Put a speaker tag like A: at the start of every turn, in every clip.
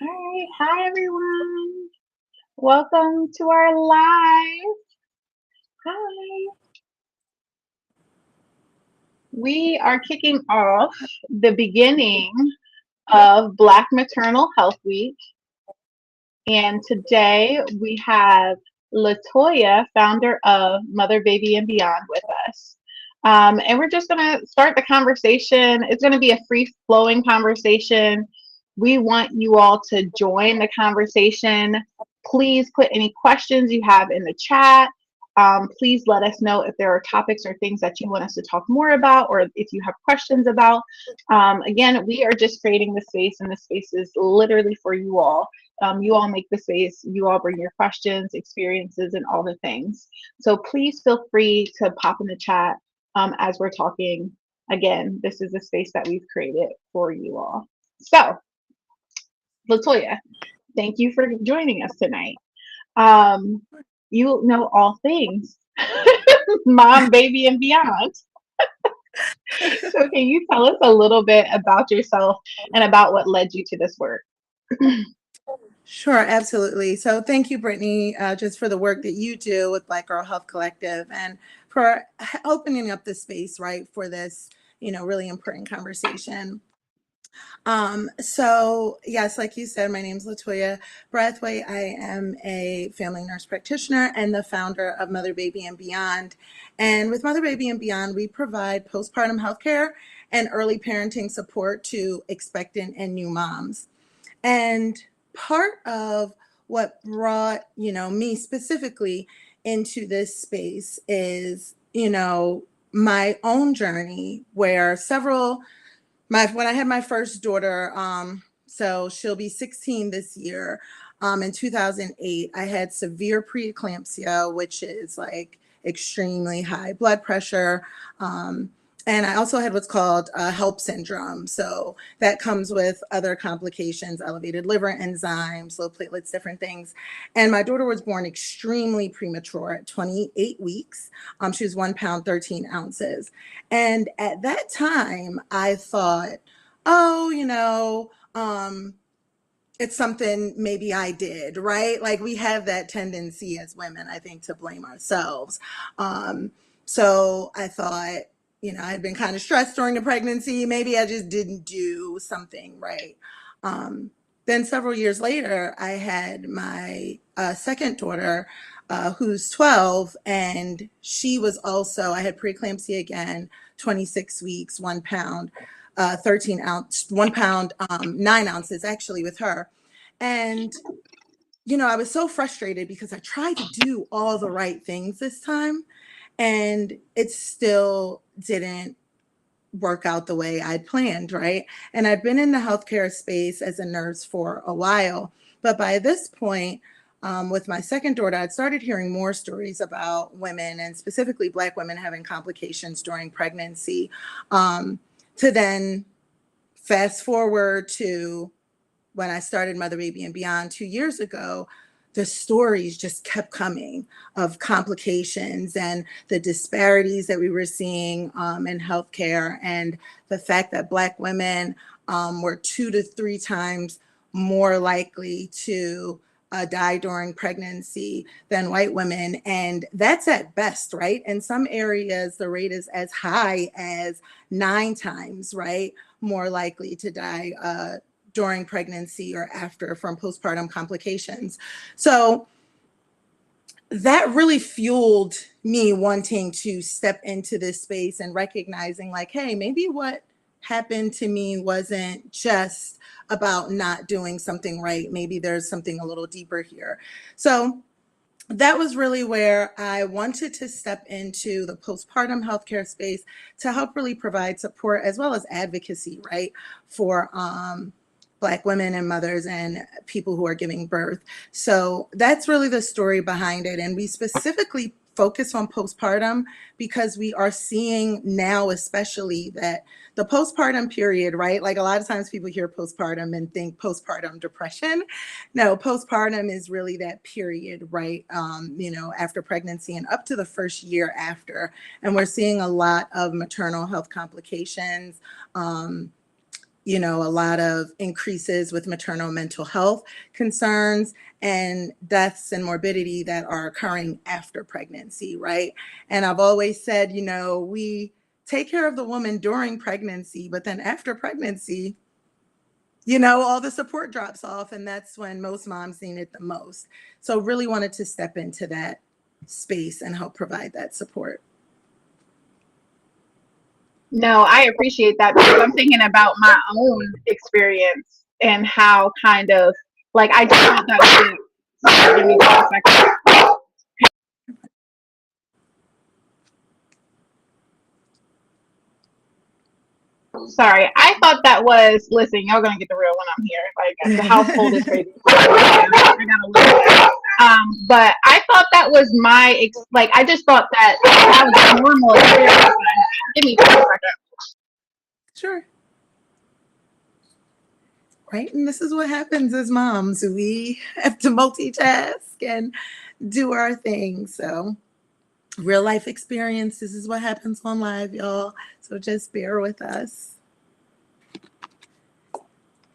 A: All right. Hi, everyone. Welcome to our live. Hi. We are kicking off the beginning of Black Maternal Health Week. And today we have LaToya, founder of Mother, Baby, and Beyond, with us. And we're just going to start the conversation. It's going to be a free flowing conversation. We want you all to join the conversation. Please put any questions you have in the chat. Please let us know if there are topics or things that you want us to talk more about, or if you have questions about. Again, we are just creating the space, and the space is literally for you all. You all make the space, you all bring your questions, experiences, and all the things. So please feel free to pop in the chat as we're talking. Again, this is a space that we've created for you all. So, LaToya, thank you for joining us tonight. Um, you know all things mom, baby, and beyond. So, can you tell us a little bit about yourself and about what led you to this work?
B: Sure, absolutely. So thank you, Brittany, just for the work that you do with Black Girl Health Collective and for opening up the space, right, for this, really important conversation. So yes, like you said, my name is LaToya Brathwaite. I am a family nurse practitioner and the founder of Mother, Baby, and Beyond. And with Mother, Baby, and Beyond, we provide postpartum health care and early parenting support to expectant and new moms. And part of what brought, me specifically into this space is, my own journey where when I had my first daughter, so she'll be 16 this year. In 2008, I had severe preeclampsia, which is like extremely high blood pressure. And I also had what's called HELP syndrome. So that comes with other complications, elevated liver enzymes, low platelets, different things. And my daughter was born extremely premature at 28 weeks. She was 1 pound, 13 ounces. And at that time, I thought, oh, it's something maybe I did, right? Like we have that tendency as women, I think, to blame ourselves. So I thought, I had been kind of stressed during the pregnancy. Maybe I just didn't do something right. Then several years later, I had my second daughter, who's 12, and I had preeclampsia again, 26 weeks, 1 pound, 1 pound, 9 ounces actually with her. And, I was so frustrated because I tried to do all the right things this time and it still didn't work out the way I'd planned, right? And I'd been in the healthcare space as a nurse for a while. But by this point, with my second daughter, I'd started hearing more stories about women and specifically Black women having complications during pregnancy. To then fast forward to when I started Mother, Baby, and Beyond 2 years ago, the stories just kept coming of complications and the disparities that we were seeing in healthcare, and the fact that Black women were 2 to 3 times more likely to die during pregnancy than white women. And that's at best, right? In some areas, the rate is as high as 9 times, right? More likely to die during pregnancy or after from postpartum complications. So that really fueled me wanting to step into this space and recognizing like, hey, maybe what happened to me wasn't just about not doing something right. Maybe there's something a little deeper here. So that was really where I wanted to step into the postpartum healthcare space to help really provide support as well as advocacy, right, for Black women and mothers and people who are giving birth. So that's really the story behind it. And we specifically focus on postpartum because we are seeing now, especially that the postpartum period, right? Like a lot of times people hear postpartum and think postpartum depression. No, postpartum is really that period, right? After pregnancy and up to the first year after. And we're seeing a lot of maternal health complications. a lot of increases with maternal mental health concerns and deaths and morbidity that are occurring after pregnancy, right? And I've always said, we take care of the woman during pregnancy, but then after pregnancy, all the support drops off, and that's when most moms need it the most. So really wanted to step into that space and help provide that support.
A: No, I appreciate that because I'm thinking about my own experience and how kind of like I just thought that was sorry, give me just a second. Sorry, I thought that was listen, y'all gonna get the real when I'm here. Like the household is crazy. I gotta look. But I thought that was like I just thought that that was a normal experience that I had. Give me just a second.
B: Sure. Right. And this is what happens as moms. We have to multitask and do our thing. So real life experience. This is what happens on live, y'all. So just bear with us.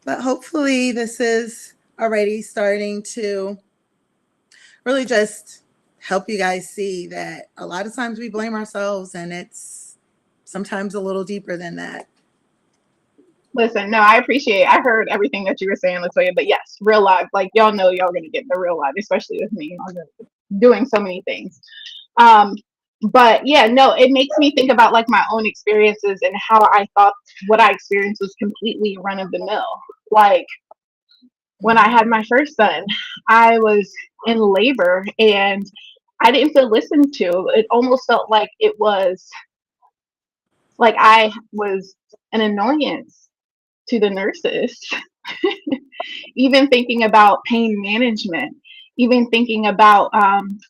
B: But hopefully this is already starting to really just help you guys see that a lot of times we blame ourselves, and it's sometimes a little deeper than that.
A: Listen, no, I appreciate it. I heard everything that you were saying, LaToya, but yes, real life. Like y'all know y'all gonna get the real life, especially with me. I'm doing so many things. Um, but yeah, no, it makes me think about like my own experiences and how I thought what I experienced was completely run of the mill. Like when I had my first son, I was in labor and I didn't feel listened to. It almost felt like it was like I was an annoyance to the nurses. Even thinking about pain management, even thinking about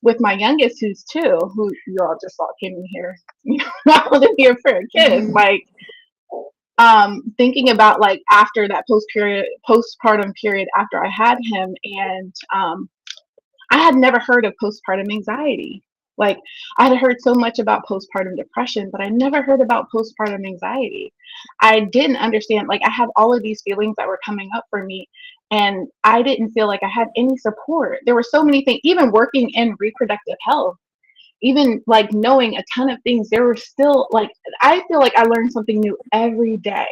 A: with my youngest, who's two, who you all just saw came in here, I wasn't here for a kid. Like thinking about like after that postpartum period after I had him, and I had never heard of postpartum anxiety. Like I had heard so much about postpartum depression, but I never heard about postpartum anxiety. I didn't understand, like I had all of these feelings that were coming up for me and I didn't feel like I had any support. There were so many things, even working in reproductive health, even like knowing a ton of things, there were still like I feel like I learned something new every day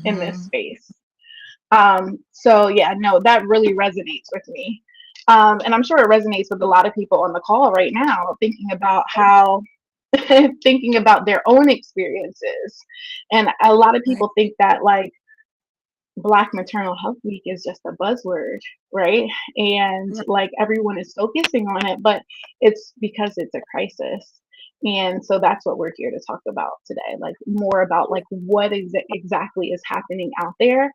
A: in this space. So yeah, no, that really resonates with me. And I'm sure it resonates with a lot of people on the call right now, thinking about how, thinking about their own experiences. And a lot of people think that like Black Maternal Health Week is just a buzzword, right? And like everyone is focusing on it, but it's because it's a crisis. And so that's what we're here to talk about today, like more about like what exactly is happening out there.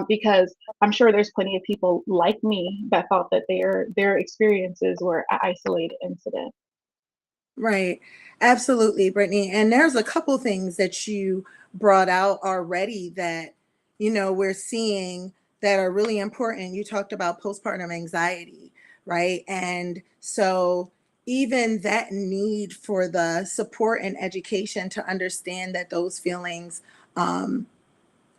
A: Because I'm sure there's plenty of people like me that thought that their experiences were an isolated incident.
B: Right. Absolutely, Brittany. And there's a couple things that you brought out already that, we're seeing that are really important. You talked about postpartum anxiety, right? And so even that need for the support and education to understand that those feelings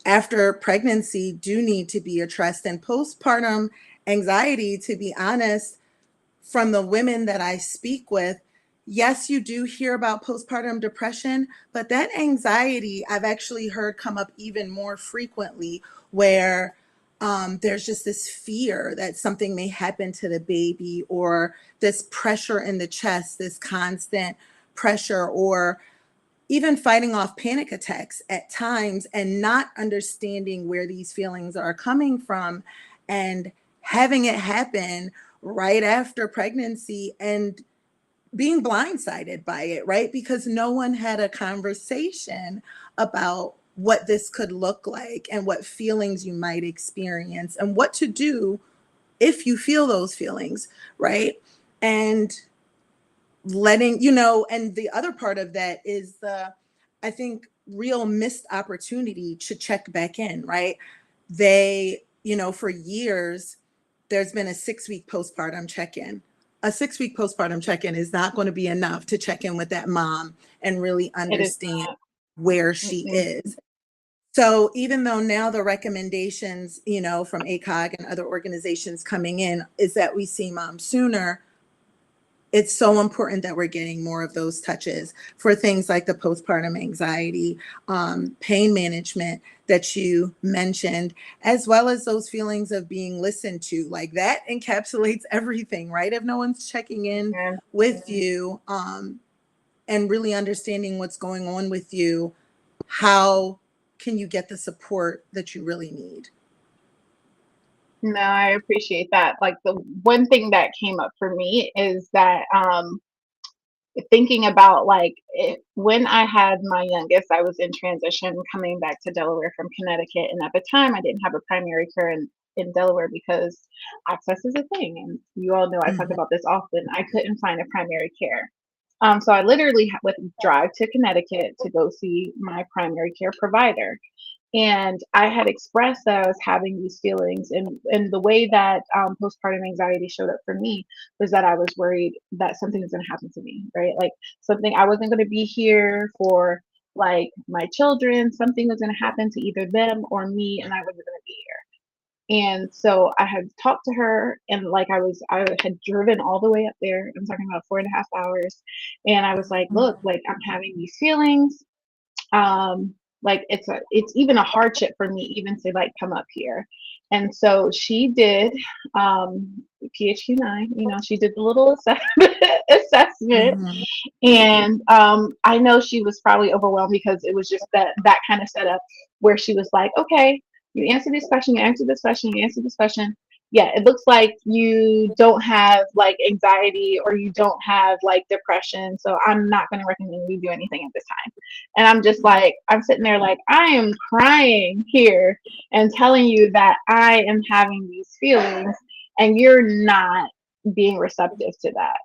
B: after pregnancy do need to be addressed. And postpartum anxiety, to be honest, from the women that I speak with, yes, you do hear about postpartum depression, but that anxiety I've actually heard come up even more frequently where there's just this fear that something may happen to the baby, or this pressure in the chest, this constant pressure, or even fighting off panic attacks at times and not understanding where these feelings are coming from and having it happen right after pregnancy and being blindsided by it, right? Because no one had a conversation about what this could look like and what feelings you might experience and what to do if you feel those feelings, right? And letting and the other part of that is I think real missed opportunity to check back in, right? They, for years there's been a 6-week postpartum check-in. A 6-week postpartum check-in is not going to be enough to check in with that mom and really understand where she is. So even though now the recommendations, from ACOG and other organizations coming in is that we see moms sooner, it's so important that we're getting more of those touches for things like the postpartum anxiety, pain management that you mentioned, as well as those feelings of being listened to. Like that encapsulates everything, right? If no one's checking in
A: Yeah.
B: with you, and really understanding what's going on with you, how can you get the support that you really need?
A: No, I appreciate that. Like the one thing that came up for me is that thinking about like when I had my youngest, I was in transition coming back to Delaware from Connecticut, and at the time I didn't have a primary care in Delaware because access is a thing, and you all know I talk
B: Mhm.
A: about this often. I couldn't find a primary care, so I literally would drive to Connecticut to go see my primary care provider. And I had expressed that I was having these feelings, and the way that postpartum anxiety showed up for me was that I was worried that something was going to happen to me, right? Like something, I wasn't going to be here for like my children. Something was going to happen to either them or me, and I wasn't going to be here. And so I had talked to her, and like I had driven all the way up there. I'm talking about 4.5 hours, and I was like, look, like I'm having these feelings. Like it's even a hardship for me even to like come up here. And so she did PHQ-9, she did the little assessment.
B: Mhm.
A: And I know she was probably overwhelmed because it was just that kind of setup where she was like, okay, you answer this question, you answer this question, you answer this question. Yeah, it looks like you don't have like anxiety or you don't have like depression. So I'm not going to recommend you do anything at this time. And I'm just like, I'm sitting there like, I am crying here and telling you that I am having these feelings and you're not being receptive to that.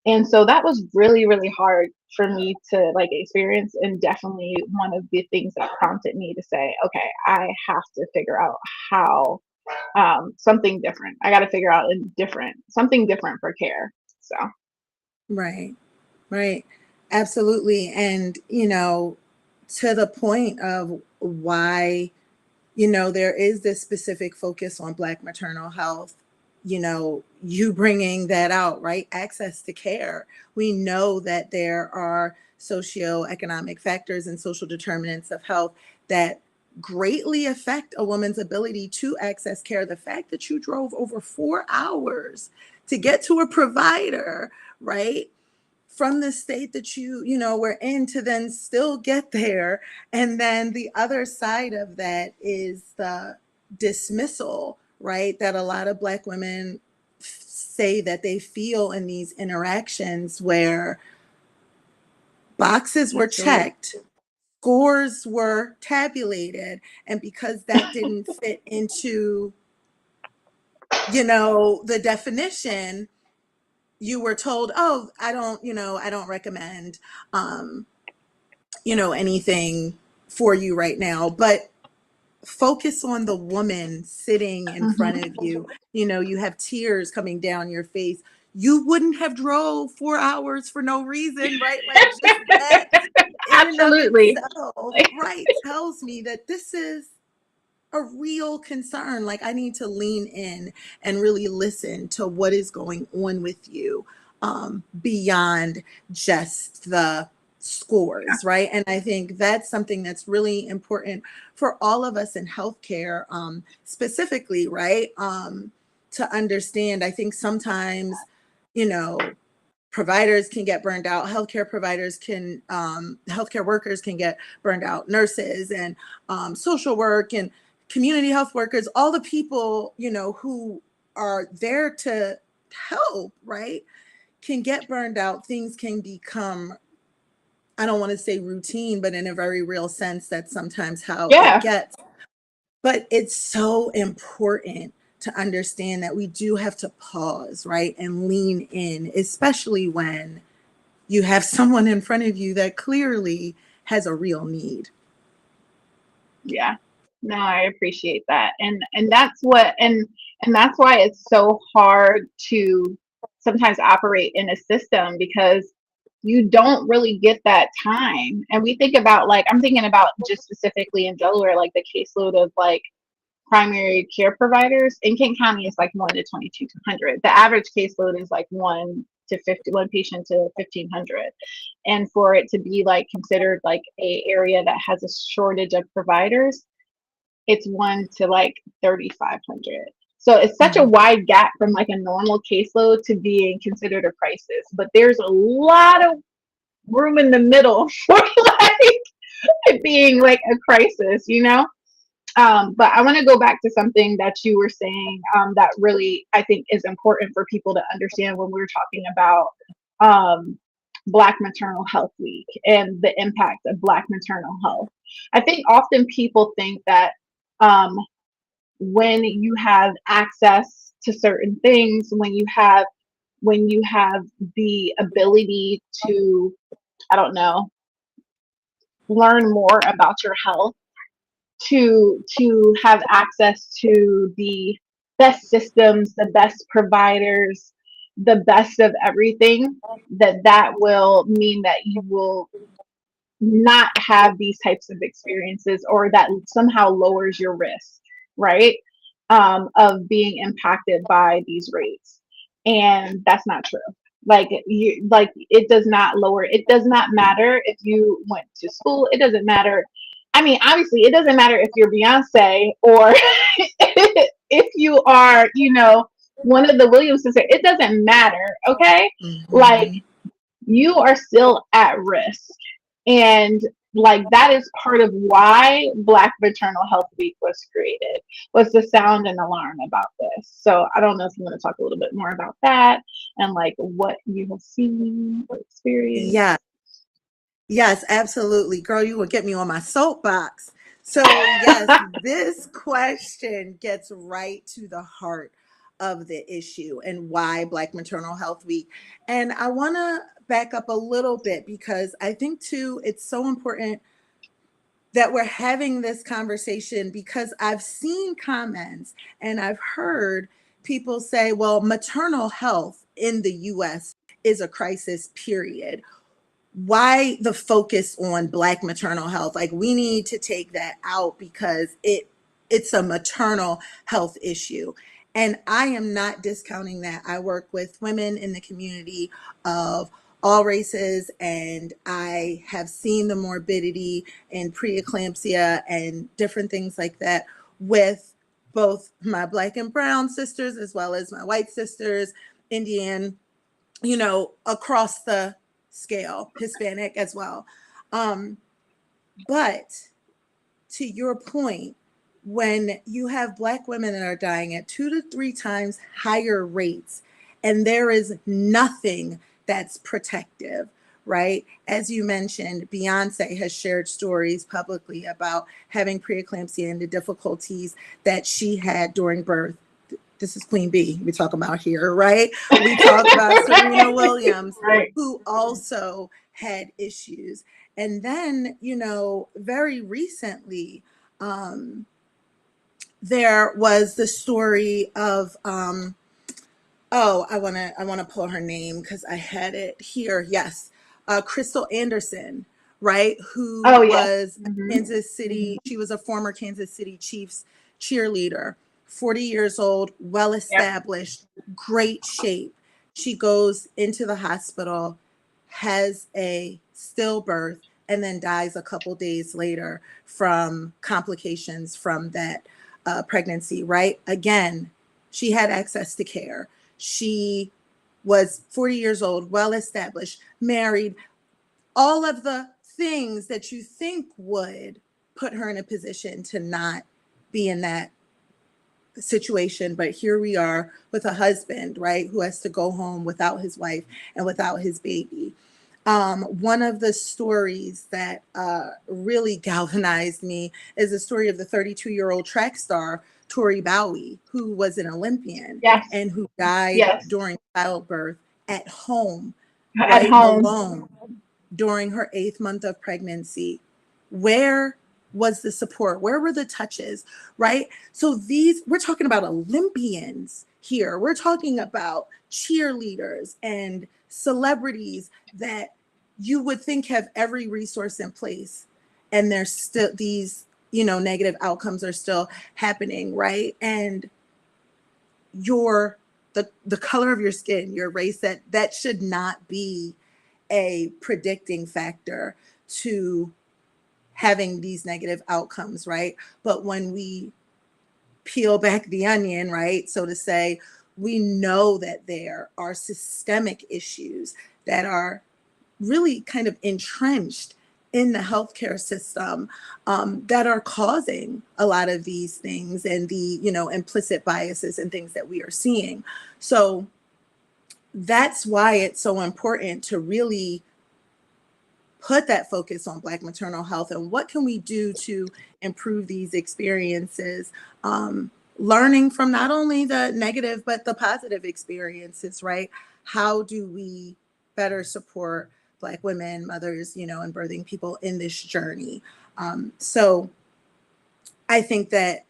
A: And so that was really, really hard for me to like experience, and definitely one of the things that prompted me to say, okay, I have to figure out how something different. I got to figure out something different for care. So
B: Right, right. Absolutely. And, to the point of why, there is this specific focus on Black maternal health, you bringing that out, right? Access to care. We know that there are socioeconomic factors and social determinants of health that greatly affect a woman's ability to access care. The fact that you drove over 4 hours to get to a provider, right? From the state that were in to then still get there. And then the other side of that is the dismissal, right? That a lot of Black women say that they feel in these interactions where boxes were
A: absolutely.
B: checked, scores were tabulated, and because that didn't fit into, the definition, you were told, oh, I don't recommend, um, anything for you right now. But focus on the woman sitting in front
A: Hmm.
B: of you. You have tears coming down your face. You wouldn't have drove 4 hours for no reason, right? Like just that in and of
A: Absolutely.
B: itself,
A: Like,
B: right, tells me that this is a real concern. Like I need to lean in and really listen to what is going on with you, beyond just the scores, right? And I think that's something that's really important for all of us in healthcare, specifically, right? To understand. I think sometimes, you know, providers can get burned out, healthcare workers can get burned out, nurses and social work and community health workers, all the people, who are there to help, right, can get burned out. Things can become, I don't want to say routine, but in a very real sense, that's sometimes how it
A: yeah,
B: gets. But it's so important to understand that we do have to pause, right, and lean in, especially when you have someone in front of you that clearly has a real need.
A: yeah. No, I appreciate that. And that's why it's so hard to sometimes operate in a system because you don't really get that time. And we think about, like, I'm thinking about just specifically in Delaware, like the caseload of like primary care providers in Kent County is like 1 to 2,200. The average caseload is like 1 patient to 1,500. And for it to be like considered like a area that has a shortage of providers, it's 1 to like 3,500. So it's such a
B: Mhm.
A: wide gap from like a normal caseload to being considered a crisis. But there's a lot of room in the middle for like it being like a crisis, you know? But I want to go back to something that you were saying, that really I think is important for people to understand when we're talking about um, Black Maternal Health Week and the impact of Black maternal health. I think often people think that um, when you have access to certain things, when you have the ability to, I don't know, learn more about your health, to have access to the best systems, the best providers, the best of everything, that will mean that you will not have these types of experiences, or that somehow lowers your risk, right? Of being impacted by these rates. And that's not true. Like it does not lower, it does not matter if you went to school, it doesn't matter. I mean, obviously it doesn't matter if you're Beyonce or if you are, one of the Williams sisters. It doesn't matter, okay? Like,
B: Mhm.
A: you are still at risk. And like that is part of why Black Maternal Health Week was created, was to sound an alarm about this. So I don't know if you want to talk a little bit more about that and like what you have seen or experienced.
B: Yeah. Yes, absolutely. Girl, you will get me on my soapbox. So, yes, this question gets right to the heart of the issue and why Black Maternal Health Week. And I want to back up a little bit because I think, too, it's so important that we're having this conversation because I've seen comments and I've heard people say, well, maternal health in the US is a crisis, period. Why the focus on Black maternal health? Like, we need to take that out because it's a maternal health issue. And I am not discounting that. I work with women in the community of all races, and I have seen the morbidity and preeclampsia and different things like that with both my Black and brown sisters as well as my white sisters, Indian, across the scale, Hispanic as well. Um, but to your point, when you have Black women that are dying at 2 to 3 times higher rates, and there is nothing that's protective, right? As you mentioned, Beyonce has shared stories publicly about having preeclampsia and the difficulties that she had during birth. This is Queen B we talk about here, right? We talk about Serena Williams,
A: Right.
B: who also had issues. And then, very recently, um, there was the story of oh, I want to pull her name because I had it here. Yes, Crystal Anderson, right? Who
A: Oh yes.
B: was a
A: Hmm.
B: Kansas City. She was a former Kansas City Chiefs cheerleader. 40 years old, well
A: Yep.
B: established, great shape. She goes into the hospital, has a stillbirth, and then dies a couple days later from complications from that pregnancy. Right? Again, she had access to care. She was 40 years old, well established, married, all of the things that you think would put her in a position to not be in that situation. But here we are with a husband, right, who has to go home without his wife and without his baby. One of the stories that really galvanized me is the story of the 32-year-old track star, Tori Bowie, who was an Olympian
A: Yes.
B: and who died
A: Yes.
B: during childbirth at home,
A: At
B: right,
A: home.
B: alone during her 8th month of pregnancy. Where was the support? Where were the touches? Right? So we're talking about Olympians here. We're talking about cheerleaders and celebrities that you would think have every resource in place, and there's still these, negative outcomes are still happening, right? And your the color of your skin, your race, that should not be a predicting factor to having these negative outcomes, right? But when we peel back the onion, right, so to say, we know that there are systemic issues that are really kind of entrenched in the healthcare system, that are causing a lot of these things, and the implicit biases and things that we are seeing. So that's why it's so important to really put that focus on Black maternal health and what can we do to improve these experiences, learning from not only the negative but the positive experiences, right? How do we better support Black women, mothers, and birthing people in this journey? So I think that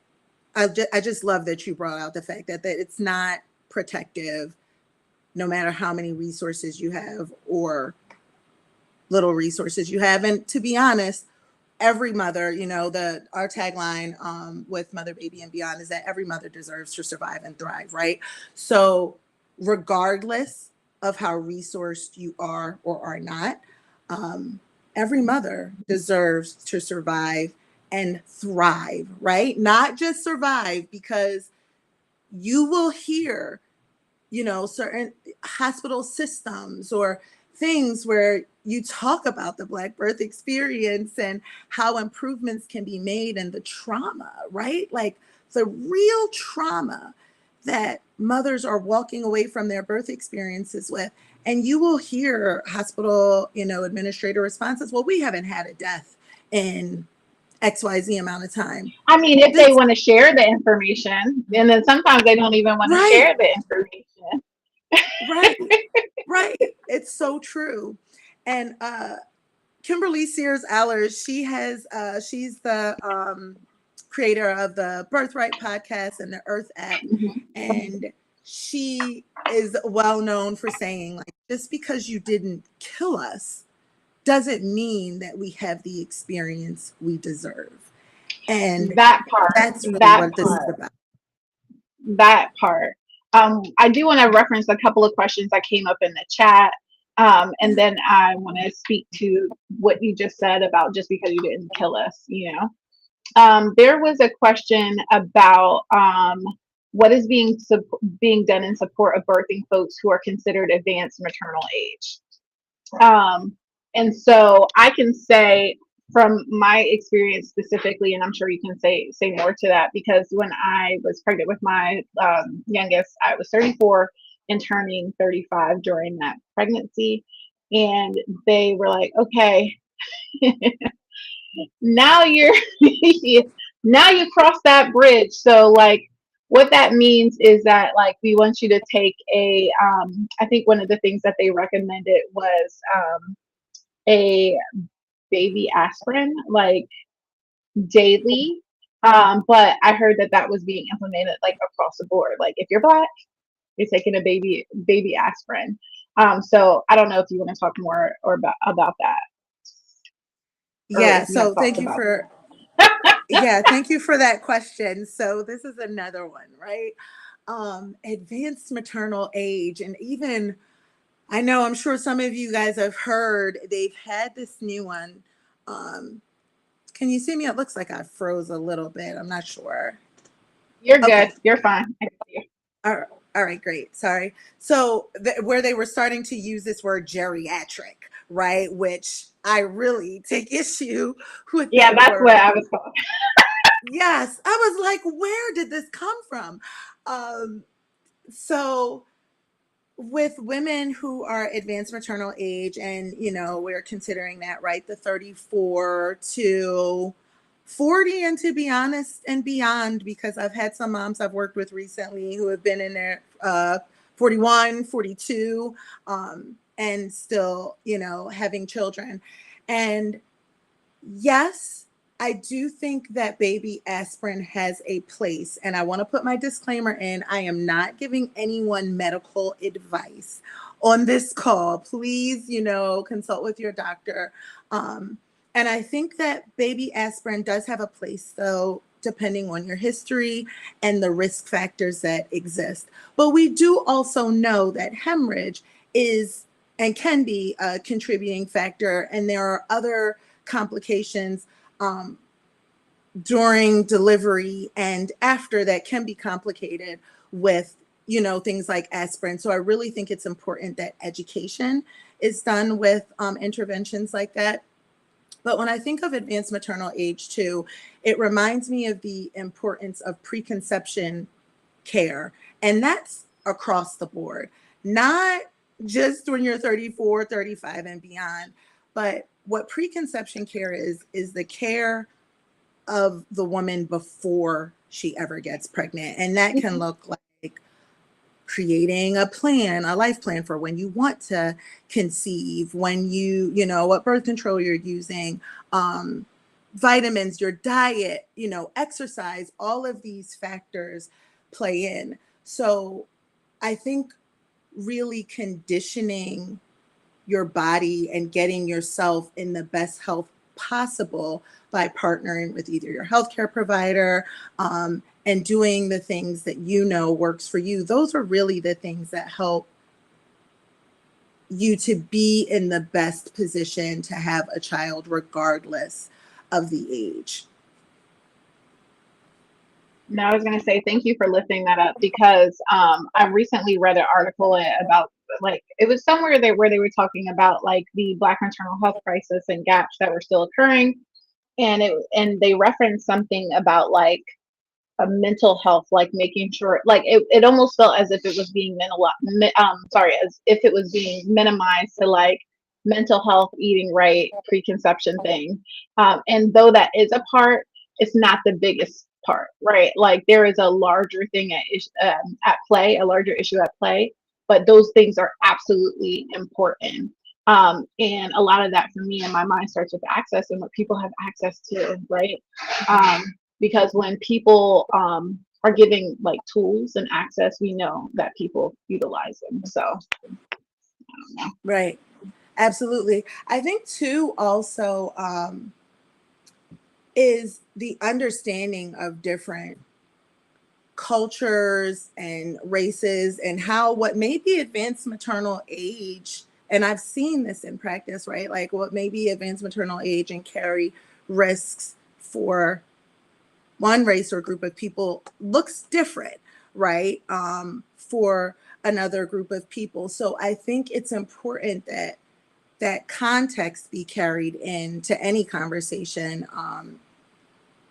B: I just love that you brought out the fact that it's not protective, no matter how many resources you have or little resources you have. And to be honest, every mother, our tagline, with Mother, Baby, and Beyond, is that every mother deserves to survive and thrive, right? So regardless of how resourced you are or are not, every mother deserves to survive and thrive, right? Not just survive, because you will hear, certain hospital systems or things where you talk about the Black birth experience and how improvements can be made, and the trauma, right? Like the real trauma that mothers are walking away from their birth experiences with. And you will hear hospital, administrator responses, well, we haven't had a death in XYZ amount of time.
A: I mean, if they
B: This,
A: want to share the information, and then sometimes they don't even want to
B: right,
A: share the information.
B: right, right. It's so true. And Kimberly Sears Allers, she's the creator of the Birthright podcast and the Earth app.
A: Mhm.
B: And she is well known for saying, like, just because you didn't kill us doesn't mean that we have the experience we deserve. And
A: That part,
B: that's really
A: that
B: what this is
A: part,
B: about.
A: that part. I do want to reference a couple of questions that came up in the chat. And
B: Yeah.
A: then I want to speak to what you just said about just because you didn't kill us. There was a question about what is being done in support of birthing folks who are considered advanced maternal age. Um, and so I can say from my experience specifically, and I'm sure you can say more to that, because when I was pregnant with my youngest, I was 34 and turning 35 during that pregnancy, and they were like, "Okay, now you're now you cross that bridge." So like what that means is that like we want you to take a I think one of the things that they recommended was a baby aspirin like daily. But I heard that that was being implemented like across the board. Like if you're black, you're taking a baby aspirin. So I don't know if you want to talk more or about that, or
B: Yeah.
A: if you have
B: So
A: thoughts about
B: thank you for that question. So this is another one, right? Advanced maternal age. And even, I know, I'm sure some of you guys have heard, they've had this new one. Um, can you see me? It looks like I froze a little bit. I'm not sure.
A: you're good.
B: Okay.
A: You're fine. I see you.
B: All right. All right, great. Sorry. So where they were starting to use this word geriatric, right? Which I really take issue with
A: Yeah,
B: that
A: that's what
B: word.
A: I was talking.
B: Yes. I was like, where did this come from? Um, so with women who are advanced maternal age, and we're considering that, right, the 34 to 40, and to be honest, and beyond, because I've had some moms I've worked with recently who have been in their 41, 42, and still having children. And yes, I do think that baby aspirin has a place, and I want to put my disclaimer in. I am not giving anyone medical advice on this call. Please, consult with your doctor. Um, and I think that baby aspirin does have a place, though, depending on your history and the risk factors that exist. But we do also know that hemorrhage is and can be a contributing factor, and there are other complications um, during delivery and after that can be complicated with things like aspirin. So I really think it's important that education is done with interventions like that. But when I think of advanced maternal age too, it reminds me of the importance of preconception care, and that's across the board, not just when you're 34, 35 and beyond. But what preconception care is the care of the woman before she ever gets pregnant. And that can look like creating a plan, a life plan for when you want to conceive, when what birth control you're using, vitamins, your diet, exercise, all of these factors play in. So I think really conditioning your body and getting yourself in the best health possible by partnering with either your healthcare provider and doing the things that works for you. Those are really the things that help you to be in the best position to have a child regardless of the age.
A: Now, I was going to say thank you for lifting that up because I recently read an article about like it was somewhere there where they were talking about like the Black maternal health crisis and gaps that were still occurring, and they referenced something about like a mental health, like making sure like it almost felt as if it was being as if it was being minimized to like mental health, eating right, preconception thing, and though that is a part, it's not the biggest part, right? Like there is a larger thing at play, a larger issue at play, but those things are absolutely important. And a lot of that for me in my mind starts with access and what people have access to, right? Because when people are giving like tools and access, we know that people utilize them. So I don't know.
B: Right. Absolutely. I think too also is the understanding of different cultures and races and how what may be advanced maternal age, and I've seen this in practice, right? Like what may be advanced maternal age and carry risks for one race or group of people looks different, right? For another group of people. So I think it's important that that context be carried into any conversation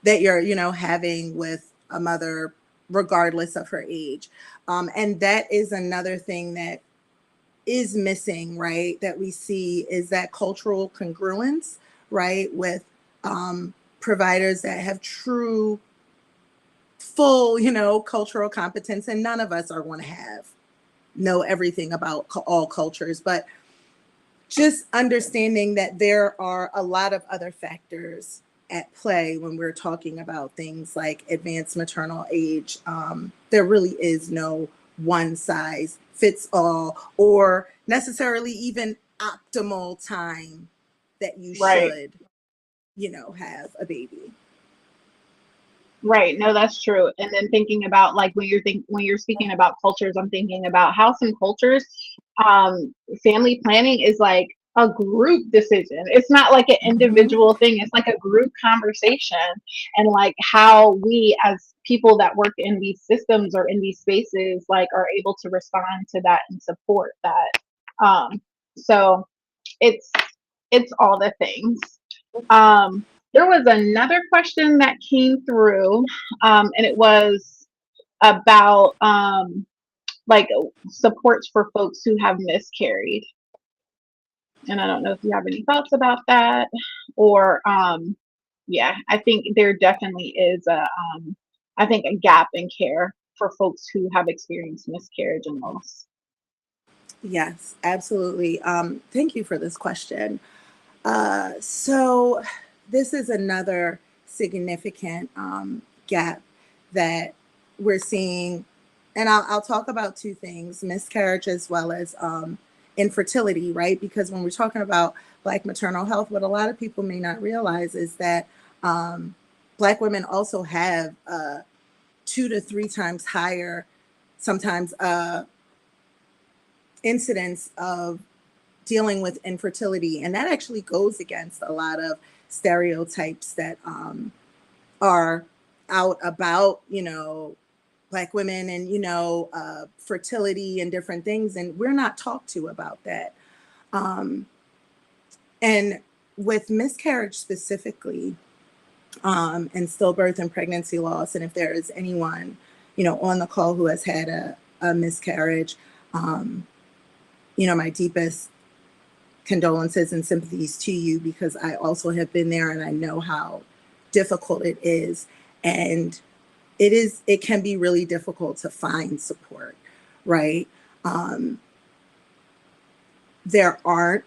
B: that you're, having with a mother, regardless of her age. And that is another thing that is missing, right? That we see is that cultural congruence, right? With providers that have true, full, cultural competence. And none of us are going to know everything about all cultures, but just understanding that there are a lot of other factors at play when we're talking about things like advanced maternal age. There really is no one size fits all or necessarily even optimal time that you
A: Right.
B: should, have a baby.
A: Right. No, that's true. And then thinking about like when you're speaking about cultures, I'm thinking about how some cultures, um, family planning is like a group decision. It's not like an
B: Mhm.
A: individual thing. It's like a group conversation, and like how we as people that work in these systems or in these spaces like are able to respond to that and support that. So it's it's all the things. Um, there was another question that came through, and it was about like supports for folks who have miscarried. And I don't know if you have any thoughts about that, or yeah, I think there definitely is I think a gap in care for folks who have experienced miscarriage and loss.
B: Yes, absolutely. Thank you for this question. So this is another significant gap that we're seeing. And I'll talk about two things: miscarriage as well as infertility, right? Because when we're talking about Black maternal health, what a lot of people may not realize is that Black women also have 2 to 3 times higher, sometimes, incidence of dealing with infertility. And that actually goes against a lot of stereotypes that are out about, Black women and, fertility and different things. And we're not talked to about that. And with miscarriage specifically, and stillbirth and pregnancy loss, and if there is anyone, on the call who has had a miscarriage, my deepest condolences and sympathies to you, because I also have been there and I know how difficult it is. And it can be really difficult to find support, right? There aren't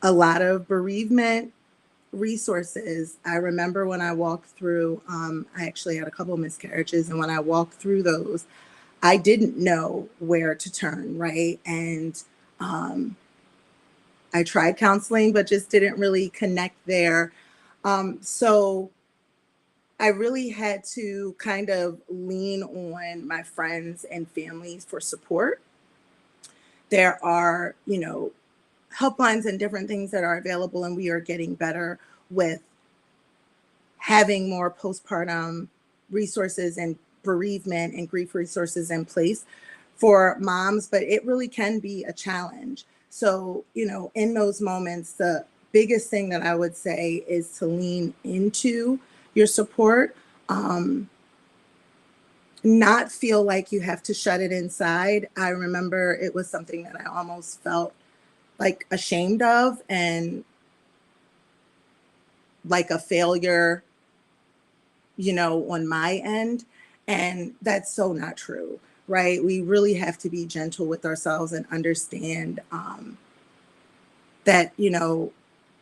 B: a lot of bereavement resources. I remember when I walked through, I actually had a couple of miscarriages, and when I walked through those, I didn't know where to turn, right? And I tried counseling, but just didn't really connect there. So I really had to kind of lean on my friends and families for support. There are, helplines and different things that are available, and we are getting better with having more postpartum resources and bereavement and grief resources in place for moms, but it really can be a challenge. So, in those moments, the biggest thing that I would say is to lean into your support, not feel like you have to shut it inside. I remember it was something that I almost felt like ashamed of and like a failure, on my end. And that's so not true, right? We really have to be gentle with ourselves and understand that,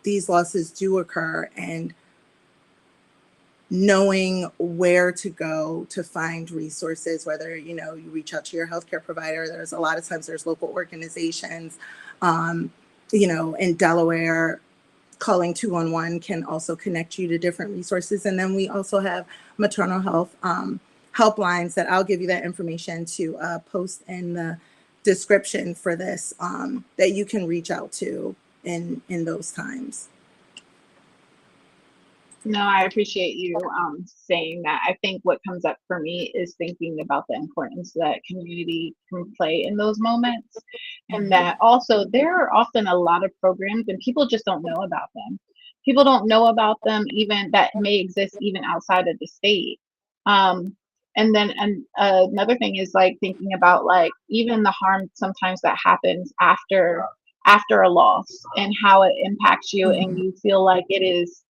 B: these losses do occur, and knowing where to go to find resources, whether, you reach out to your healthcare provider. There's a lot of times there's local organizations, in Delaware, calling 211 can also connect you to different resources. And then we also have maternal health helplines that I'll give you that information to post in the description for this, that you can reach out to in those times.
A: No, I appreciate you saying that. I think what comes up for me is thinking about the importance that community can play in those moments. And that also there are often a lot of programs and people just don't know about them. People don't know about them even that may exist even outside of the state. Um, and another thing is like thinking about like even the harm sometimes that happens after a loss and how it impacts you and you feel like it's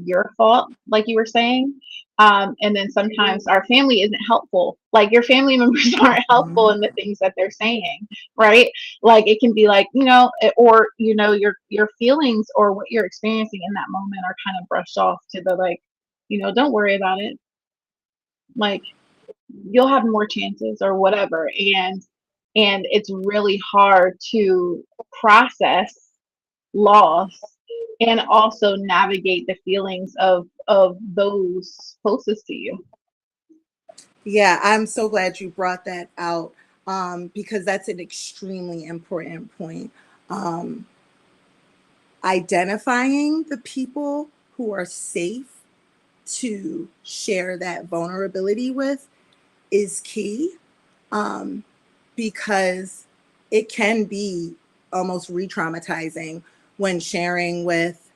A: your fault, like you were saying. And then sometimes our family isn't helpful. Like your family members aren't helpful in the things that they're saying, right? Like it can be like, or your feelings or what you're experiencing in that moment are kind of brushed off to the like, don't worry about it. Like you'll have more chances or whatever. And it's really hard to process loss and also navigate the feelings of those closest to you.
B: Yeah, I'm so glad you brought that out, because that's an extremely important point. Um, Identifying the people who are safe to share that vulnerability with is key, um, because it can be almost re-traumatizing when sharing with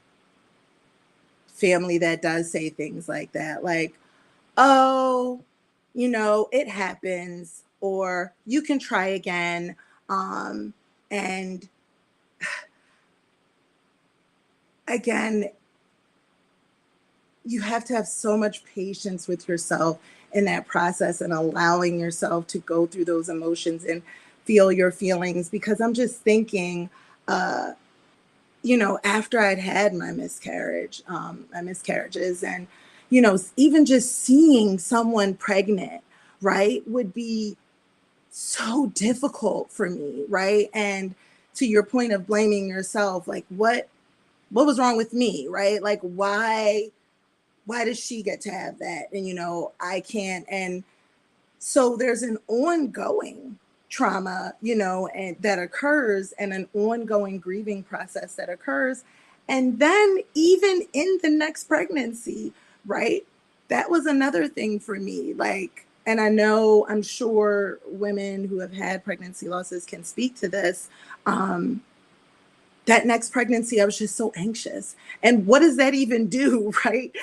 B: family that does say things like that, like, oh, it happens, or you can try again. And again, you have to have so much patience with yourself in that process and allowing yourself to go through those emotions and feel your feelings. Because I'm just thinking, after I'd had my miscarriages, and, even just seeing someone pregnant, right, would be so difficult for me, right? And to your point of blaming yourself, like what was wrong with me, right? Like why does she get to have that? And I can't. And so there's an ongoing trauma, and that occurs, and an ongoing grieving process that occurs. And then even in the next pregnancy, right? That was another thing for me. Like, and I'm sure women who have had pregnancy losses can speak to this. That next pregnancy, I was just so anxious. And what does that even do, right?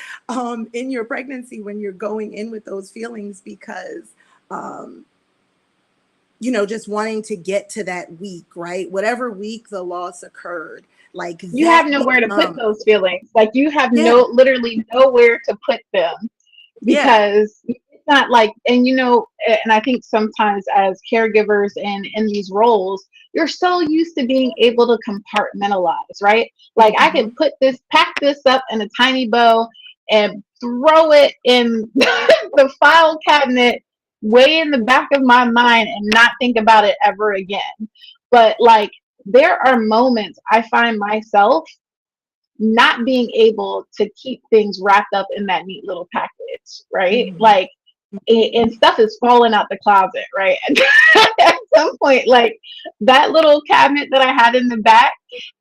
B: In your pregnancy, when you're going in with those feelings, because um, just wanting to get to that week, right? Whatever week the loss occurred, like
A: You
B: that
A: have nowhere to put
B: becomes,
A: those feelings. Like you have
B: yeah,
A: literally nowhere to put them,
B: yeah,
A: because it's not like, and I think sometimes as caregivers and in these roles, you're so used to being able to compartmentalize, right? Like I can pack this up in a tiny bow and throw it in the file cabinet way in the back of my mind and not think about it ever again. But like there are moments I find myself not being able to keep things wrapped up in that neat little package, right?
B: mhm,
A: Like, and stuff is falling out the closet, right? At some point, like that little cabinet that I had in the back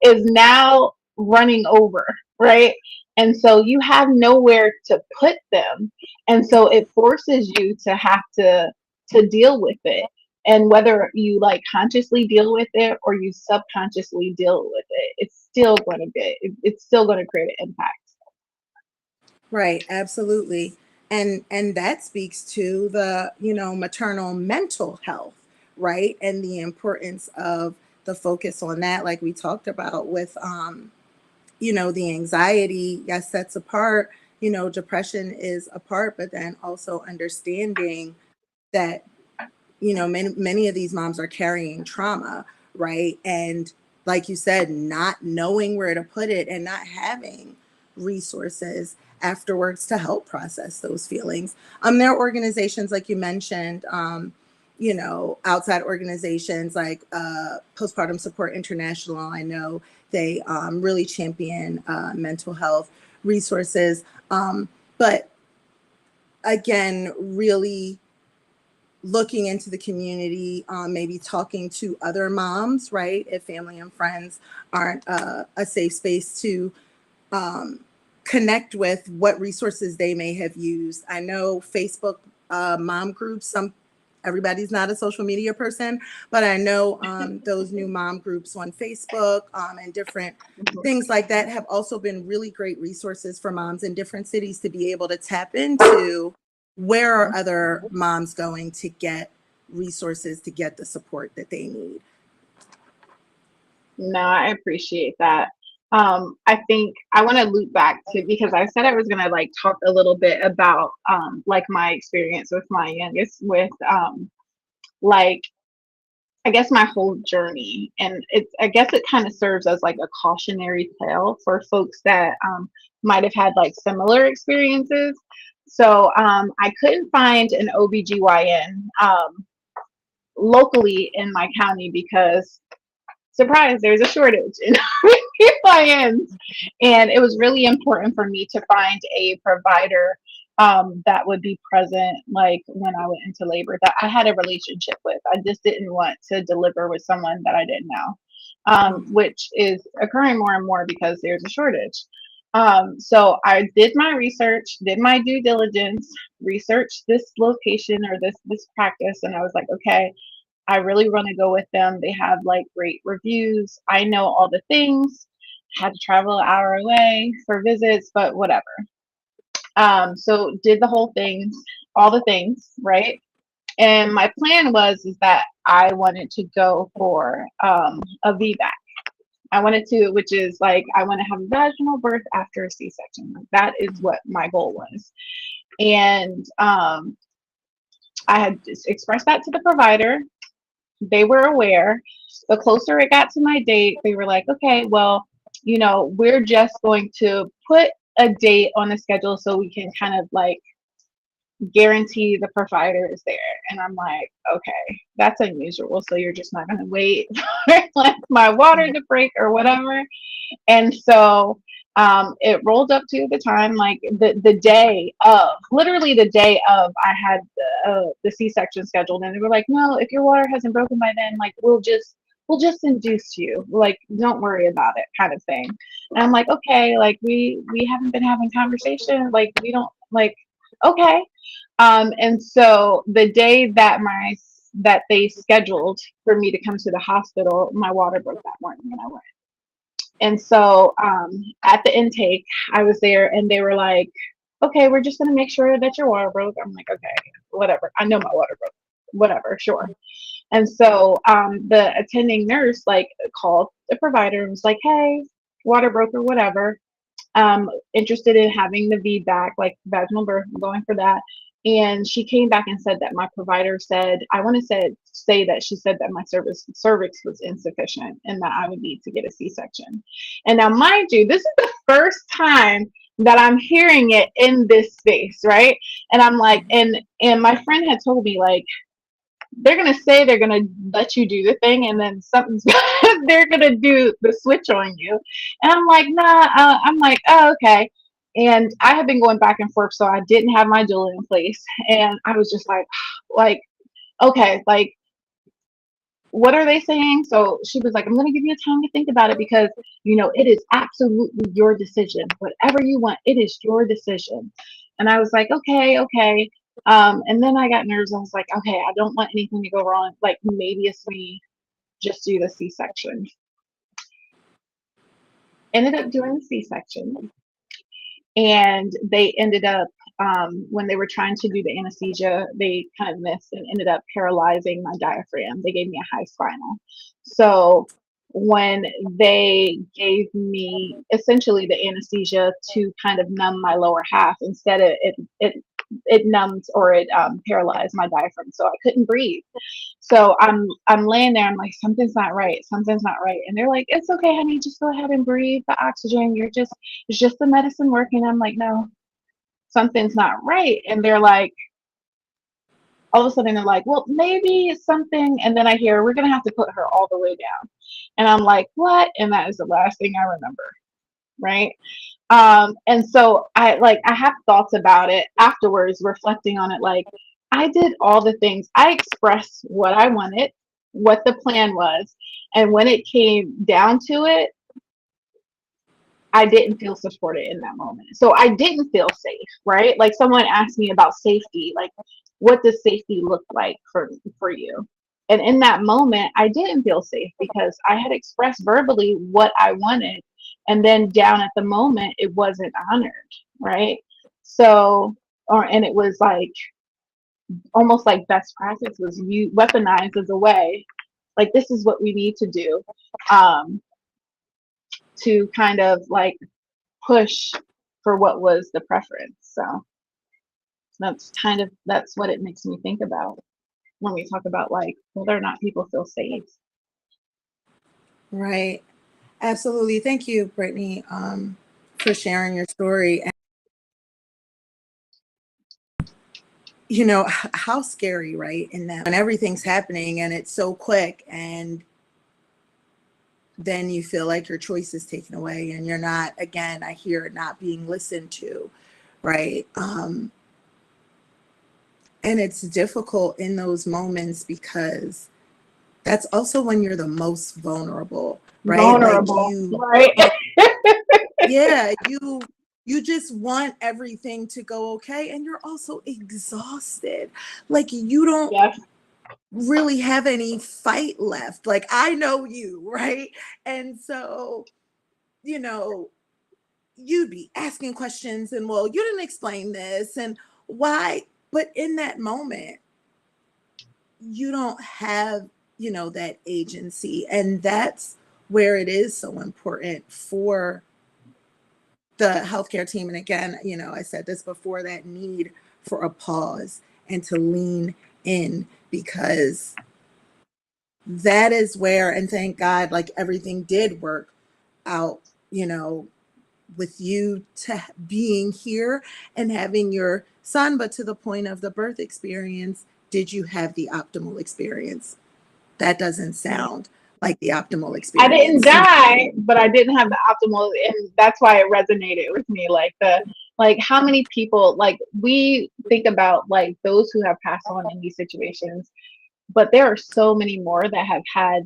A: is now running over, right? And so you have nowhere to put them. And so it forces you to have to deal with it. And whether you like consciously deal with it or you subconsciously deal with it, it's still going to create an impact.
B: right, absolutely. And that speaks to the, maternal mental health, right? And the importance of the focus on that, like we talked about with the anxiety. Yes, that's a part. Depression is a part, but then also understanding that many of these moms are carrying trauma, right? And like you said, not knowing where to put it and not having resources afterwards to help process those feelings. There are organizations like you mentioned, outside organizations like Postpartum Support International. I know they really champion mental health resources. But again, really looking into the community, maybe talking to other moms, right? If family and friends aren't a safe space to um, connect with, what resources they may have used. I know Facebook mom groups, everybody's not a social media person, but I know those new mom groups on Facebook and different things like that have also been really great resources for moms in different cities to be able to tap into. Where are other moms going to get resources, to get the support that they need?
A: No, I appreciate that. I think I want to loop back to, because I said I was gonna like talk a little bit about like my experience with my youngest, with like I guess my whole journey, and I guess it kind of serves as like a cautionary tale for folks that might have had like similar experiences. So I couldn't find an OBGYN locally in my county because surprise, there's a shortage in OBGYNs. And it was really important for me to find a provider that would be present, like when I went into labor, that I had a relationship with. I just didn't want to deliver with someone that I didn't know, which is occurring more and more because there's a shortage. So I did my research, did my due diligence, researched this location or this practice, and I was like, okay, I really want to go with them. They have like great reviews. I know all the things. Had to travel an hour away for visits, but whatever. So did the whole thing, all the things, right? And my plan was is that I wanted to go for a VBAC. I wanted to, which is like I want to have a vaginal birth after a C-section. Like that is what my goal was. And I had expressed that to the provider. They were aware. The closer it got to my date, they were like, okay, well, we're just going to put a date on the schedule so we can kind of like guarantee the provider is there. And I'm like, okay, that's unusual. So you're just not going to wait for like my water to break or whatever. And so it rolled up to the time, like the day of, literally the day of, I had the C-section scheduled, and they were like, no, if your water hasn't broken by then, like we'll just induce you, like don't worry about it, kind of thing. And I'm like, okay, like we haven't been having conversation, like we don't like, okay. And so the day that they scheduled for me to come to the hospital, my water broke that morning, and I went. And so at the intake, I was there, and they were like, okay, we're just going to make sure that your water broke. I'm like, okay, whatever. I know my water broke. Whatever, sure. And so the attending nurse like called the provider and was like, hey, water broke or whatever. Interested in having the VBAC, like vaginal birth, I'm going for that. And she came back and said that my provider said, I want to say that she said that my cervix was insufficient and that I would need to get a C-section. And now, mind you, this is the first time that I'm hearing it in this space, right? And I'm like, and my friend had told me like, they're gonna say they're gonna let you do the thing, and then something's they're gonna do the switch on you. And I'm like, nah. I'm like, oh, okay. And I had been going back and forth, so I didn't have my doula in place, and I was just like, okay, like, what are they saying? So she was like, I'm gonna give you time to think about it because it is absolutely your decision. Whatever you want, it is your decision. And I was like, okay, okay. And then I got nervous. I was like, okay, I don't want anything to go wrong. Like maybe it's me, just do the C-section. Ended up doing the C-section, and they ended up when they were trying to do the anesthesia, they kind of missed and ended up paralyzing my diaphragm. They gave me a high spinal. So when they gave me essentially the anesthesia to kind of numb my lower half, instead of it numbed, or it paralyzed my diaphragm, so I couldn't breathe. So I'm laying there. I'm like, something's not right. Something's not right. And they're like, it's okay, honey. Just go ahead and breathe the oxygen. It's just the medicine working. I'm like, no, something's not right. And they're like, all of a sudden they're like, well, maybe it's something. And then I hear, we're gonna have to put her all the way down. And I'm like, what? And that is the last thing I remember. Right. And so I have thoughts about it afterwards, reflecting on it. Like, I did all the things. I expressed what I wanted, what the plan was. And when it came down to it, I didn't feel supported in that moment. So I didn't feel safe, right? Like, someone asked me about safety, like, what does safety look like for you? And in that moment, I didn't feel safe because I had expressed verbally what I wanted. And then down at the moment, it wasn't honored, right? So, and it was like almost like best practice was you weaponized as a way, like, this is what we need to do um, to kind of like push for what was the preference. So that's what it makes me think about when we talk about like whether or not people feel safe.
B: Right. Absolutely. Thank you, Brittany, for sharing your story. And, how scary, right? In that when everything's happening and it's so quick, and then you feel like your choice is taken away and you're not, again, I hear it, not being listened to, right? And it's difficult in those moments because that's also when you're the most vulnerable, right? Like
A: Vulnerable, right?
B: yeah, you just want everything to go okay, and you're also exhausted. Like, you don't
A: Yes.
B: really have any fight left. Like, I know you, right? And so, you'd be asking questions and, well, you didn't explain this and why. But in that moment, you don't have, that agency. And that's where it is so important for the healthcare team. And again, I said this before, that need for a pause and to lean in, because that is where, and thank God, like, everything did work out you know, with you to being here and having your son, but to the point of the birth experience, did you have the optimal experience? That doesn't sound like the optimal
A: I didn't
B: experience.
A: die, but I didn't have the optimal, and that's why it resonated with me. Like how many people, like we think about like those who have passed on in these situations, but there are so many more that have had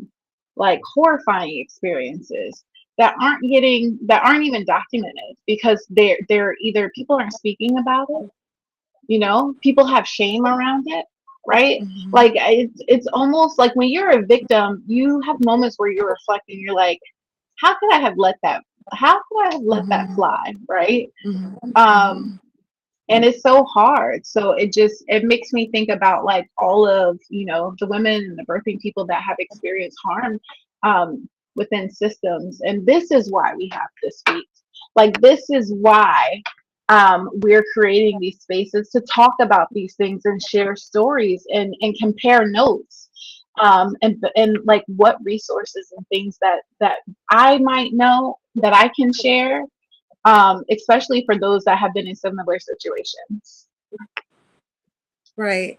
A: like horrifying experiences that aren't even documented because they're either people aren't speaking about it, you know, people have shame around it, right?
B: Mhm,
A: Like it's almost like when you're a victim, you have moments where you're reflecting, you're like, how could I have let that how could I have let that
B: mhm,
A: fly, right?
B: mhm,
A: um
B: mhm.
A: and it's so hard, so it makes me think about like all of, you know, the women and the birthing people that have experienced harm within systems. And this is why we have this week, like this is why we're creating these spaces to talk about these things and share stories and compare notes, and like what resources and things that I might know that I can share, especially for those that have been in similar situations.
B: Right.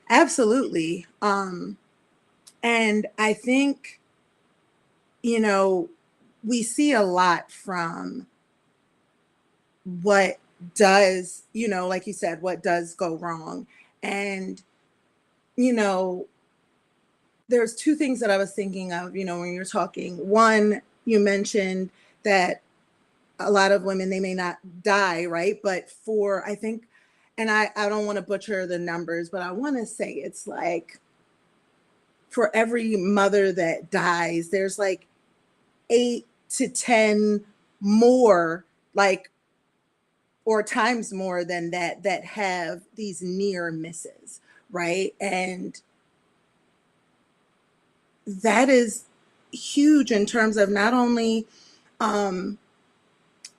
B: Absolutely. And I think, you know, we see a lot from what does, you know, like you said, what does go wrong. And, you know, there's two things that I was thinking of, you know, when you're talking. One, you mentioned that a lot of women, they may not die, right? But for, I think, and I don't want to butcher the numbers, but I want to say it's like for every mother that dies, there's like 8 to 10 more, like, or times more than that, that have these near misses, right? And that is huge in terms of not only um,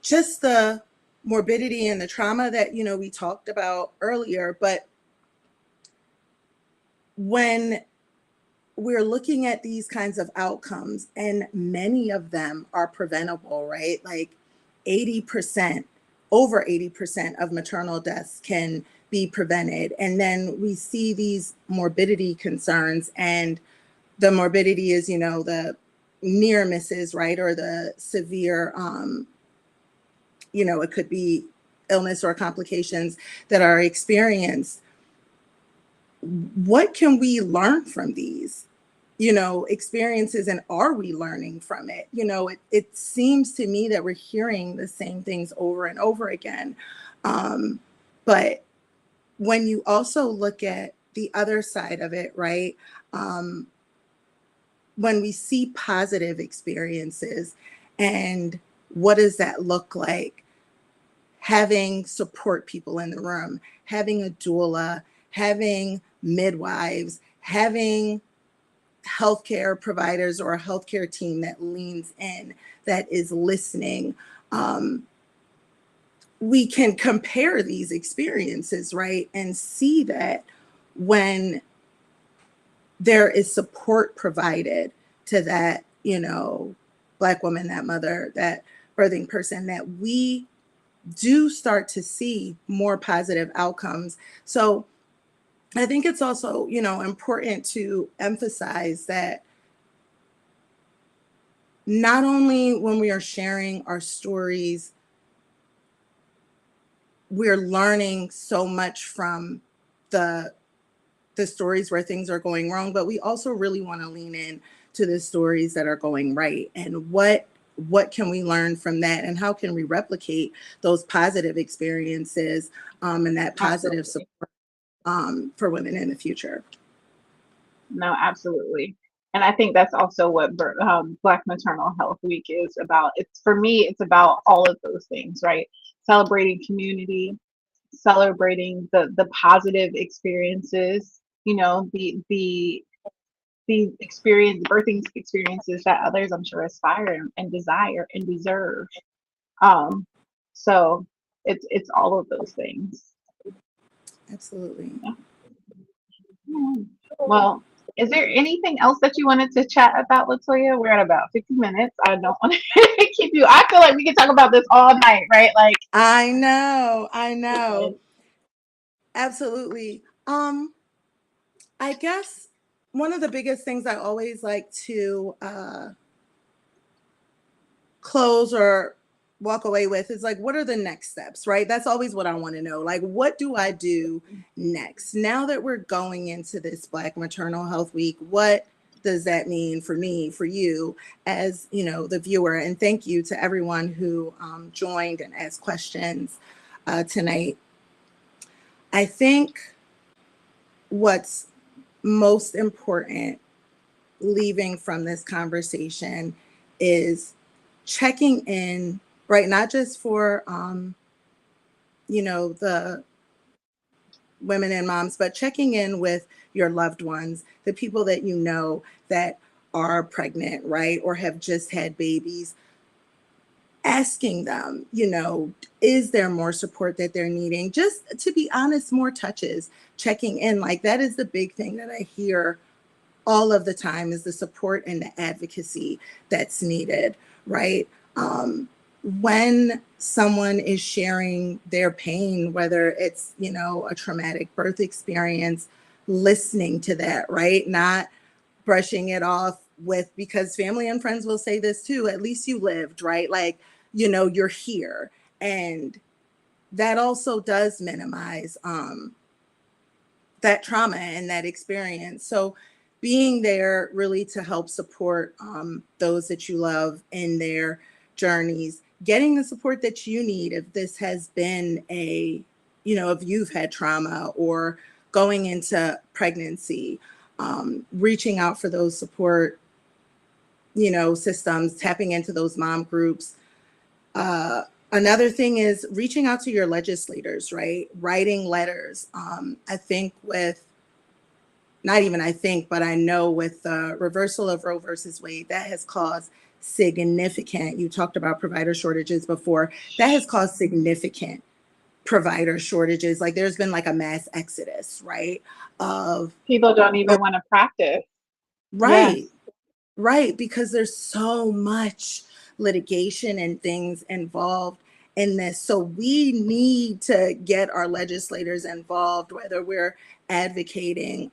B: just the morbidity and the trauma that, you know, we talked about earlier, but when we're looking at these kinds of outcomes, and many of them are preventable, right? Like 80%, over 80% of maternal deaths can be prevented. And then we see these morbidity concerns, and the morbidity is, you know, the near misses, right? Or the severe, you know, it could be illness or complications that are experienced. What can we learn from these, you know, experiences, and are we learning from it? You know, it seems to me that we're hearing the same things over and over again. um, but when you also look at the other side of it, right? um, when we see positive experiences, and what does that look like? Having support people in the room, having a doula, having midwives, having healthcare providers or a healthcare team that leans in, that is listening. Um, we can compare these experiences, right? And see that when there is support provided to that, you know, Black woman, that mother, that birthing person, that we do start to see more positive outcomes. So I think it's also, you know, important to emphasize that not only when we are sharing our stories, we're learning so much from the the stories where things are going wrong, but we also really want to lean in to the stories that are going right, and what can we learn from that, and how can we replicate those positive experiences, and that positive
A: Absolutely.
B: support, for women in the future.
A: No, absolutely. And I think that's also what Black Maternal Health Week is about. It's for me, it's about all of those things, right? Celebrating community, celebrating the positive experiences, you know, the experience, birthing experiences that others, I'm sure, aspire and desire and deserve. Um, so it's all of those things.
B: Absolutely.
A: Yeah. Yeah. Well, Is there anything else that you wanted to chat about, LaToya? We're at about 50 minutes. I don't want to keep you. I feel like we could talk about this all night, right? Like,
B: I know. Absolutely. I guess one of the biggest things I always like to close or walk away with is like, what are the next steps, right? That's always what I want to know. Like, what do I do next? Now that we're going into this Black Maternal Health Week, what does that mean for me, for you, as you know, the viewer? And thank you to everyone who joined and asked questions tonight. I think what's most important leaving from this conversation is checking in, right? Not just for, the women and moms, but checking in with your loved ones, the people that you know that are pregnant, right? Or have just had babies, asking them, is there more support that they're needing? Just to be honest, more touches, checking in. Like that is the big thing that I hear all of the time, is the support and the advocacy that's needed, right? When someone is sharing their pain, whether it's, a traumatic birth experience, listening to that, right? Not brushing it off with, because family and friends will say this too, at least you lived, right? Like, you're here. And that also does minimize that trauma and that experience. So being there really to help support those that you love in their journeys, getting the support that you need if this has been if you've had trauma or going into pregnancy, reaching out for those support, systems, tapping into those mom groups. Another thing is reaching out to your legislators, right? Writing letters. I think with, not even I think, but I know with the reversal of Roe versus Wade, that has caused significant, you talked about provider shortages before, that has caused significant provider shortages. Like there's been like a mass exodus, right? Of,
A: people don't even want to practice.
B: right.
A: Yes.
B: Right, because there's so much litigation and things involved in this. So we need to get our legislators involved, whether we're advocating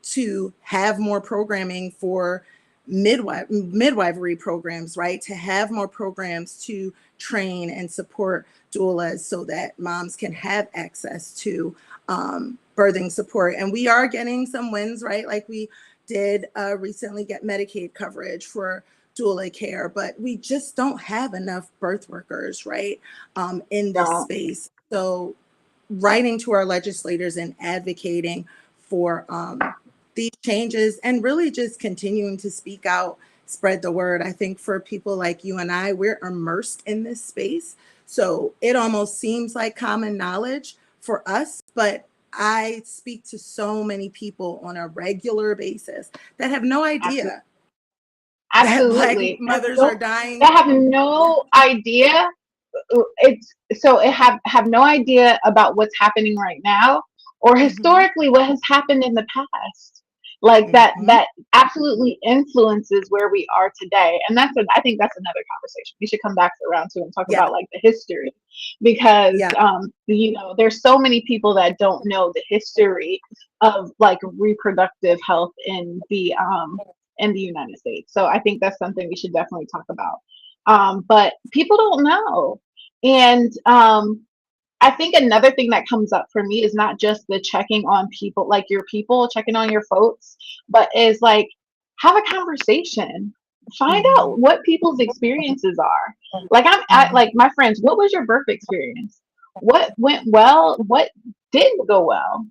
B: to have more programming for midwifery programs, right? To have more programs to train and support doulas so that moms can have access to birthing support. And we are getting some wins, right? Like we did recently get Medicaid coverage for doula care, but we just don't have enough birth workers, right, in this
A: Don't.
B: space. So writing to our legislators and advocating for these changes and really just continuing to speak out, spread the word. I think for people like you and I, we're immersed in this space. So it almost seems like common knowledge for us, but I speak to so many people on a regular basis that have no idea that Black
A: Absolutely.
B: mothers are
A: Don't,
B: dying.
A: that have no idea. It's so it have no idea about what's happening right now or
B: Mhm,
A: historically what has happened in the past. Like
B: mhm.
A: that absolutely influences where we are today. And I think that's another conversation we should come back around to and talk
B: Yeah,
A: about like the history, because
B: yeah.
A: there's so many people that don't know the history of like reproductive health in the United States. So I think that's something we should definitely talk about. But people don't know. And I think another thing that comes up for me is not just the checking on people, like your people, checking on your folks, but is like have a conversation. Find
B: Mhm,
A: out what people's experiences are. Like
B: mhm,
A: like my friends, what was your birth experience? What went well? What didn't go well?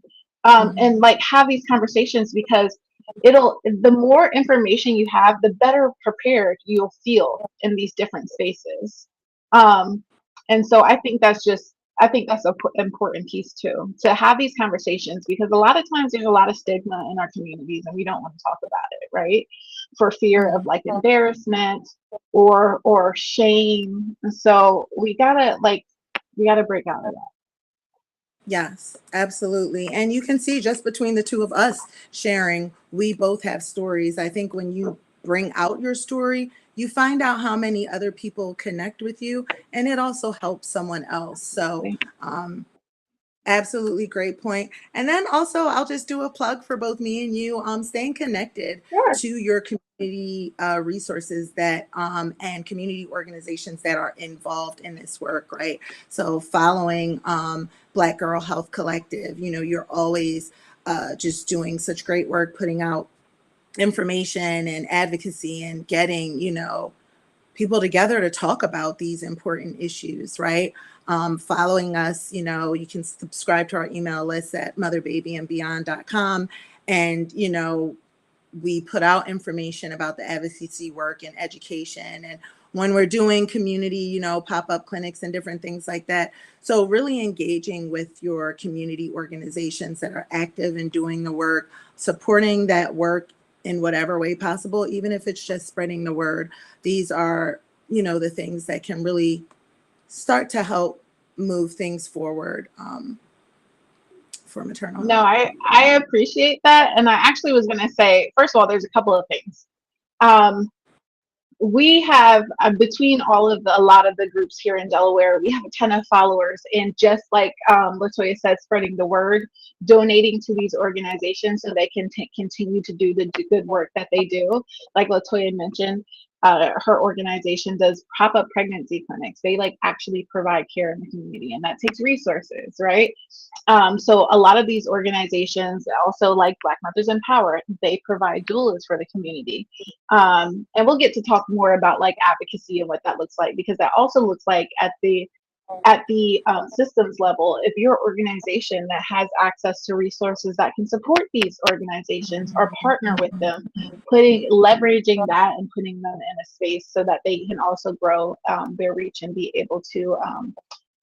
A: And
B: mhm,
A: like have these conversations, because the more information you have, the better prepared you'll feel in these different spaces. Um, and so I think that's an important piece too, to have these conversations, because a lot of times there's a lot of stigma in our communities and we don't want to talk about it, right? For fear of
B: mhm.
A: like embarrassment or shame. So we gotta break out of that.
B: Yes, absolutely. And you can see just between the two of us sharing, we both have stories. I think when you bring out your story, you find out how many other people connect with you, and it also helps someone else. So, um, absolutely great point. And then also, I'll just do a plug for both me and you. Staying connected
A: Sure.
B: to your community resources that and community organizations that are involved in this work, right? So following Black Girl Health Collective, you know, you're always just doing such great work, putting out information and advocacy and getting, you know, people together to talk about these important issues, right? Following us, you know, you can subscribe to our email list at motherbabyandbeyond.com. And, you know, we put out information about the advocacy work and education. And when we're doing community, you know, pop-up clinics and different things like that. So really engaging with your community organizations that are active in doing the work, supporting that work in whatever way possible, even if it's just spreading the word. These are, you know, the things that can really start to help move things forward for maternal
A: No,
B: health.
A: I appreciate that. And I actually was going to say, first of all, there's a couple of things. Um, we have between all of a lot of the groups here in Delaware, we have a ton of followers, and just like LaToya said, spreading the word, donating to these organizations so they can continue to do the good work that they do. Like LaToya mentioned, her organization does pop-up pregnancy clinics. They like actually provide care in the community, and that takes resources, right? So a lot of these organizations, also like Black Mothers in Power, they provide doulas for the community. And we'll get to talk more about like advocacy and what that looks like, because that also looks like at the systems level, if your organization that has access to resources that can support these organizations or partner with them, leveraging that and putting them in a space so that they can also grow their reach and be able to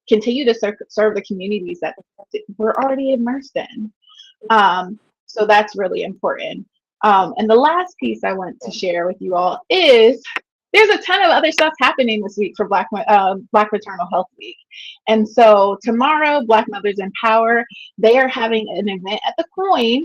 A: continue to serve the communities that we're already immersed in. So that's really important. And the last piece I want to share with you all is there's a ton of other stuff happening this week for Black Maternal Health Week. And so tomorrow, Black Mothers in Power, they are having an event at the Coin.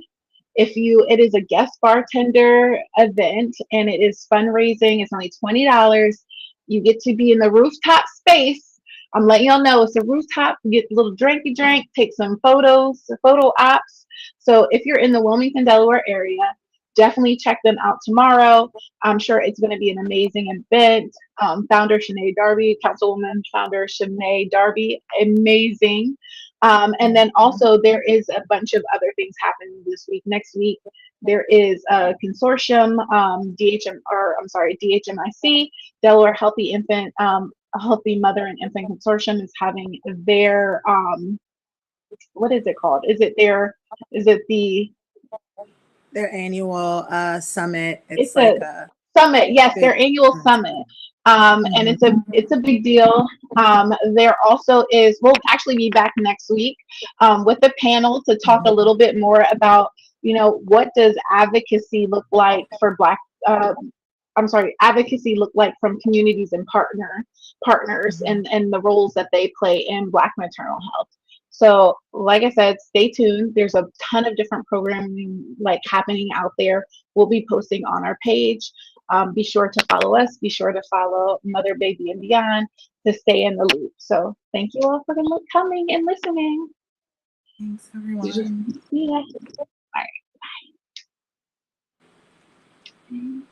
A: It is a guest bartender event, and it is fundraising. It's only $20. You get to be in the rooftop space. I'm letting y'all know it's a rooftop. You get a little drinky drink, take some photos, photo ops. So if you're in the Wilmington, Delaware area, definitely check them out tomorrow. I'm sure it's going to be an amazing event. Founder Shanae Darby, Councilwoman Founder Shanae Darby, amazing. And then also there is a bunch of other things happening this week. Next week, there is a consortium, DHMIC, Delaware Healthy Mother and Infant Consortium is having their, what is it called? Is it
B: Their annual summit.
A: it's
B: It's
A: a
B: like a
A: summit, yes,
B: big.
A: their annual summit. And
B: Mhm.
A: it's a big deal. There also is, we'll actually be back next week with a panel to talk a little bit more about, you know, what does advocacy look like for advocacy look like from communities and partners
B: Mhm.
A: and the roles that they play in Black maternal health. So, like I said, stay tuned. There's a ton of different programming like happening out there. We'll be posting on our page. Be sure to follow us. Be sure to follow Mother, Baby, and Beyond to stay in the loop. So, thank you all for coming and listening.
B: Thanks,
A: Yeah.
B: everyone.
A: All right.